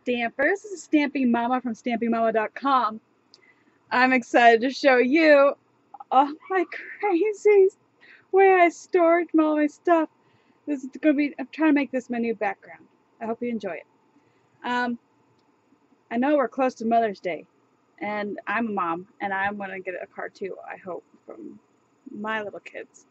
Stampers. This is Stamping Mama from stampingmama.com. I'm excited to show you all my crazy way I stored all my stuff. This is going to be, I'm trying to make this my new background. I hope you enjoy it. I know we're close to Mother's Day, and I'm a mom, and I'm going to get a card too, I hope, from my little kids.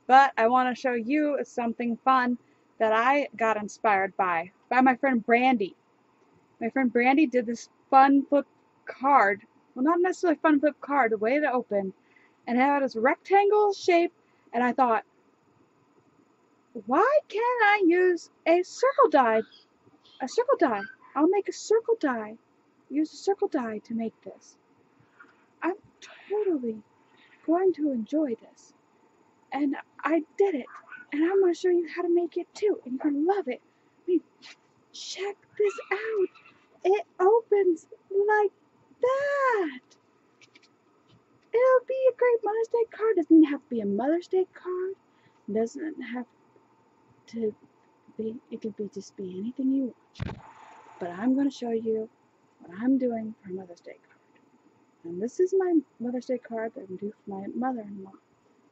But I want to show you something fun that I got inspired by my friend Brandy. My friend Brandy did this fun flip card. Well, not necessarily fun flip card, the way to open. And it had this rectangle shape, and I thought, why can't I use a circle die? A circle die. I'll make a circle die. Use a circle die to make this. I'm totally going to enjoy this. And I did it. And I'm going to show you how to make it too. And you're going to love it. I mean, check this out. It opens like that. It'll be a great Mother's Day card. It doesn't have to be a Mother's Day card. It doesn't have to be, it could be just be anything you want. But I'm going to show you what I'm doing for Mother's Day card. And this is my Mother's Day card that I'm doing for my mother-in-law.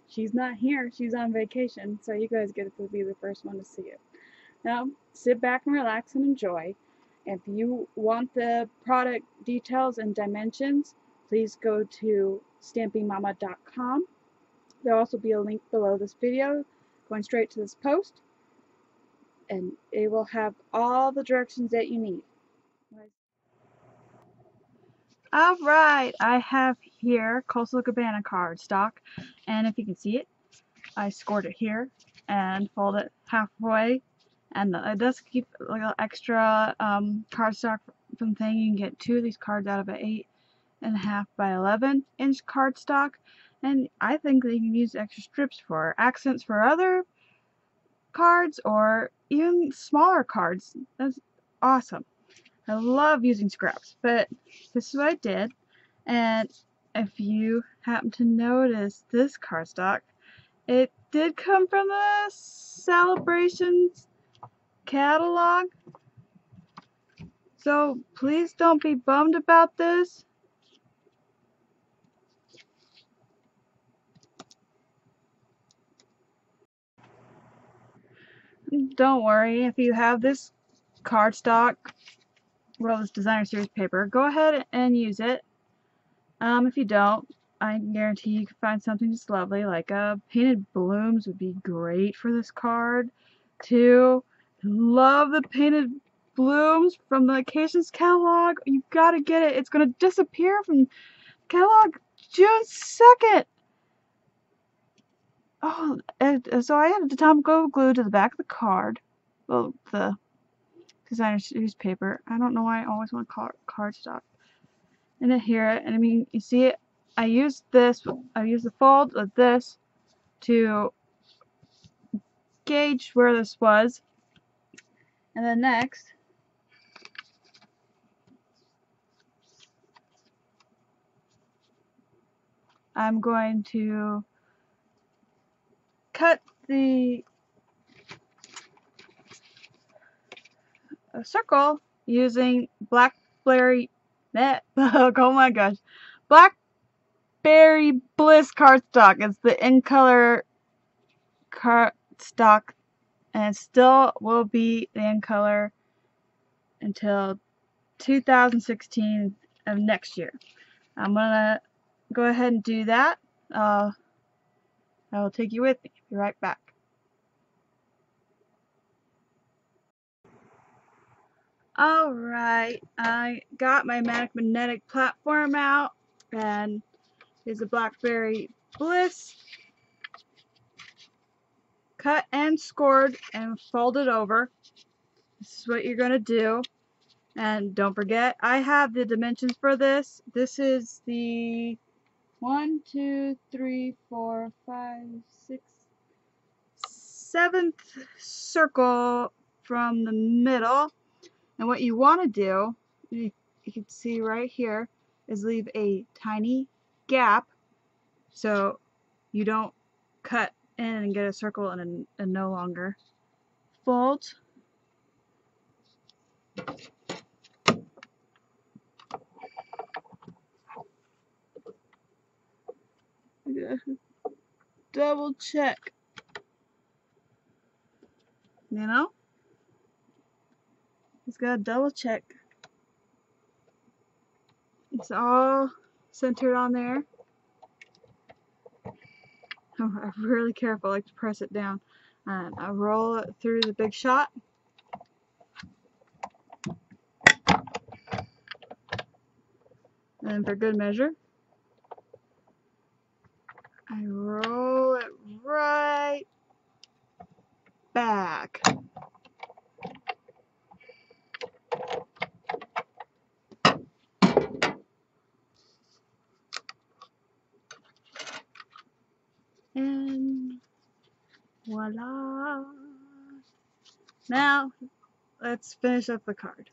She's not here. She's on vacation, so you guys get to be the first one to see it. Now, sit back and relax and enjoy. If you want the product details and dimensions, please go to stampingmama.com. There'll also be a link below this video going straight to this post, and it will have all the directions that you need. Alright, I have here Coastal Cabana cardstock, and if you can see it, I scored it here and fold it halfway, and it does keep a little extra cardstock from the thing. You can get 2 of these cards out of an 8.5 by 11 inch cardstock, and I think that you can use extra strips for accents for other cards or even smaller cards. That's awesome. I love using scraps, but this is what I did. And if you happen to notice this cardstock, it did come from the Celebrations catalog. So please don't be bummed about this. Don't worry, if you have this cardstock, well, this designer series paper, go ahead and use it. If you don't, I guarantee you can find something just lovely, like painted blooms would be great for this card too. Love the painted blooms from the Occasions catalog. You gotta get it. It's gonna disappear from catalog June 2nd. Oh, so I added the Tomago glue to the back of the card. Well, the designer series paper. I don't know why I always want to call it cardstock. And I hear it, and I mean, you see it. I used the fold of this to gauge where this was. And then next, I'm going to cut the circle using Blackberry oh my gosh, Blackberry Bliss cardstock. It's the in color cardstock, and it still will be in color until 2016 of next year. I'm gonna go ahead and do that. I will take you with me. Be right back. Alright, I got my magnetic platform out, and here's a Blackberry Bliss, cut and scored and folded over. This is what you're going to do. And don't forget, I have the dimensions for this. This is the 1, 2, 3, 4, 5, 6, 7th circle from the middle. And what you want to do, you can see right here, is leave a tiny gap so you don't cut in and get a circle and no longer fold. Double check. You know? Just gotta double check. It's all centered on there. I'm really careful, I like to press it down. And I roll it through the big shot. And for good measure, I roll it right back. And voila. Now, let's finish up the card.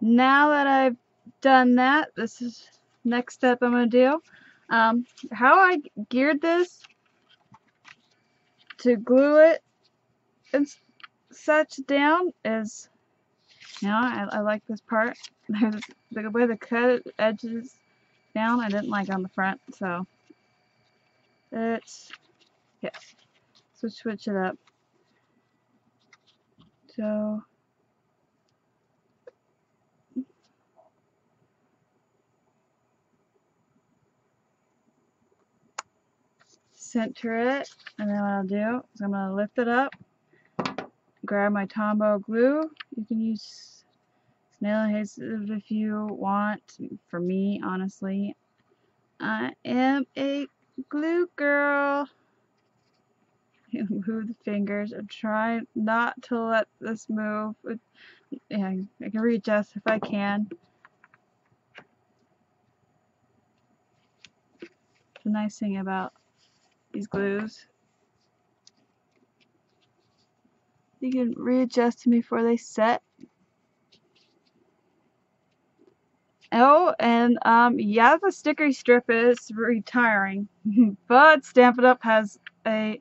Now that I've done that, this is next step I'm going to do. How I geared this to glue it and such down is, I like this part. There's the way the cut edges down, I didn't like on the front, so it's, yes, so switch it up. So, center it, and then what I'll do is I'm going to lift it up, grab my Tombow glue. You can use snail adhesive if you want. For me, honestly, I am a glue girl. Move the fingers and try not to let this move. Yeah, I can readjust if I can. The nice thing about these glues, you can readjust them before they set. Oh, and yeah, the sticker strip is retiring, but Stampin' Up! Has a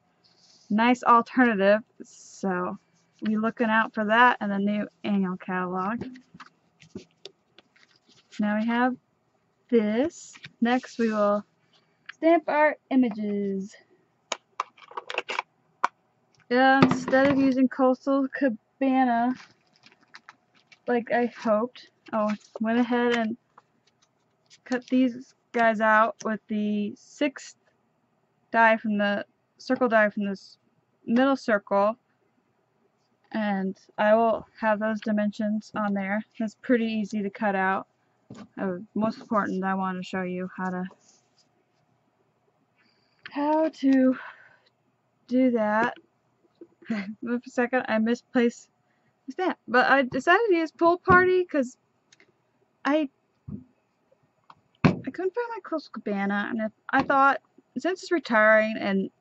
nice alternative, so be looking out for that in the new annual catalog. Now we have this. Next we will stamp our images. Instead of using Coastal Cabana like I hoped, went ahead and cut these guys out with the 6th die from the circle die from this middle circle, and I will have those dimensions on there. It's pretty easy to cut out. Most important, I want to show you how to do that. For a second, I misplaced the stamp, but I decided to use Pool Party because I couldn't find my Coastal Cabana, and I thought, since it's retiring and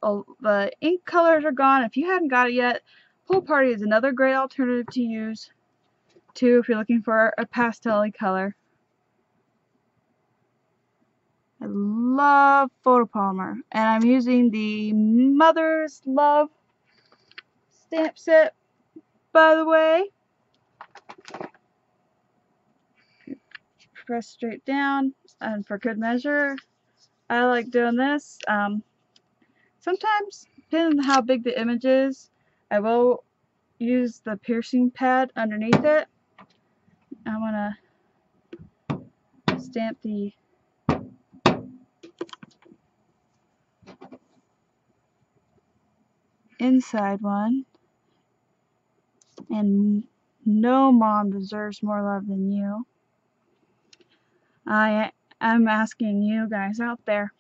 the ink colors are gone, if you hadn't got it yet, Pool Party is another great alternative to use too if you're looking for a pastel-y color. I love photopolymer, and I'm using the Mother's Love stamp set, by the way. Press straight down, and for good measure, I like doing this. Sometimes, depending on how big the image is, I will use the piercing pad underneath it. I'm gonna stamp the inside one, and no mom deserves more love than you. I'm asking you guys out there.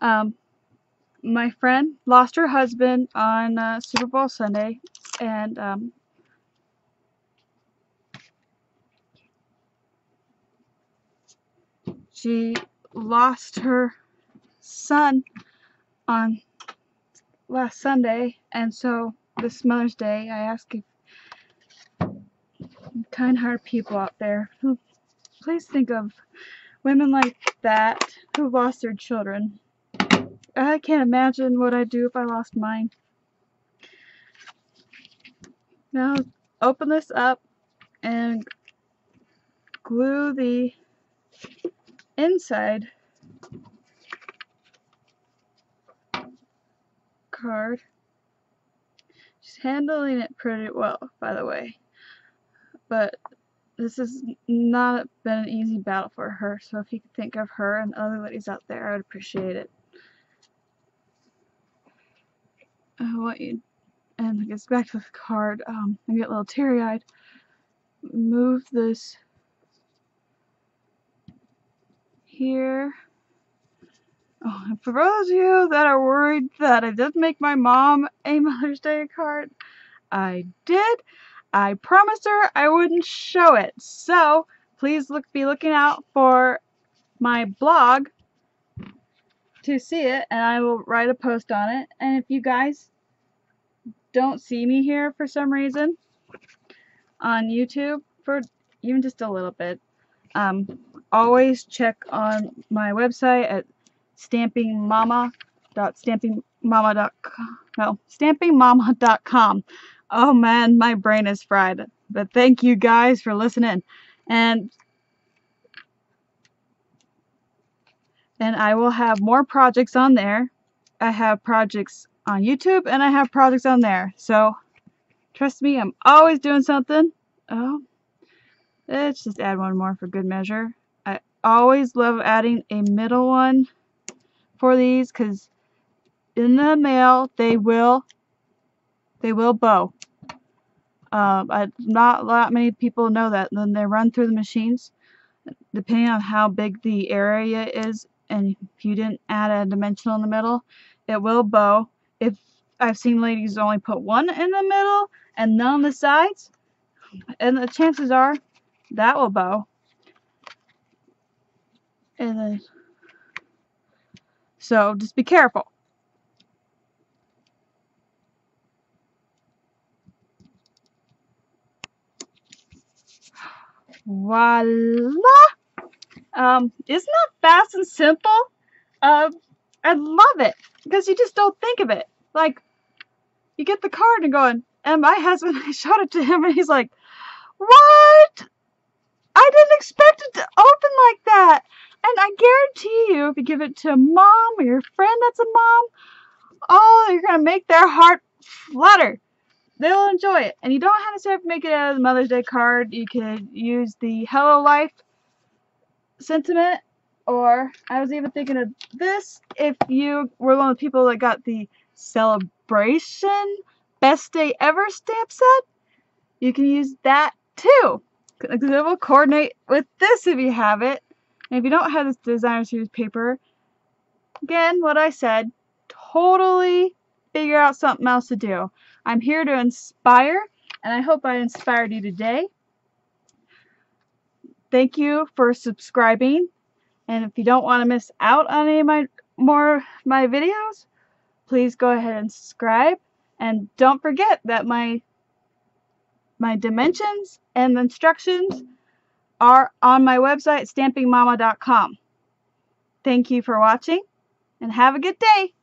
My friend lost her husband on Super Bowl Sunday, and she lost her son on last Sunday, and so this Mother's Day I ask if kind-hearted people out there, please think of women like that who lost their children. I can't imagine what I'd do if I lost mine. Now open this up and glue the inside card. She's handling it pretty well, by the way. But this has not been an easy battle for her, so if you could think of her and other ladies out there, I would appreciate it. I want you, and it gets back to the card, I get a little teary-eyed. Move this here. Oh, and for those of you that are worried that I didn't make my mom a Mother's Day card, I did. I promised her I wouldn't show it. So please be looking out for my blog to see it, and I will write a post on it. And if you guys don't see me here for some reason on YouTube for even just a little bit, always check on my website at stampingmama.com. Oh man, my brain is fried. But thank you guys for listening. And I will have more projects on there. I have projects on YouTube and I have projects on there. So trust me, I'm always doing something. Oh, let's just add one more for good measure. I always love adding a middle one for these because in the mail they will bow. Not a lot many people know that. Then they run through the machines, depending on how big the area is, and if you didn't add a dimensional in the middle, it will bow. If I've seen ladies only put one in the middle and none on the sides, and the chances are that will bow. And then, so just be careful. Voila! Isn't that fast and simple? I love it because you just don't think of it. Like, you get the card and going, and my husband, I showed it to him and he's like, what? I didn't expect it to open like that. And I guarantee you, if you give it to a mom or your friend that's a mom, oh, you're going to make their heart flutter. They'll enjoy it. And you don't have to make it as a Mother's Day card. You could use the Hello Life sentiment, or I was even thinking of this, if you were one of the people that got the celebration best day ever stamp set, you can use that too. It will coordinate with this if you have it. And if you don't have this designer series paper, again, what I said, totally figure out something else to do. I'm here to inspire, and I hope I inspired you today. Thank you for subscribing. And if you don't want to miss out on any of my videos, please go ahead and subscribe. And don't forget that my dimensions and instructions are on my website, stampingmama.com. Thank you for watching, and have a good day.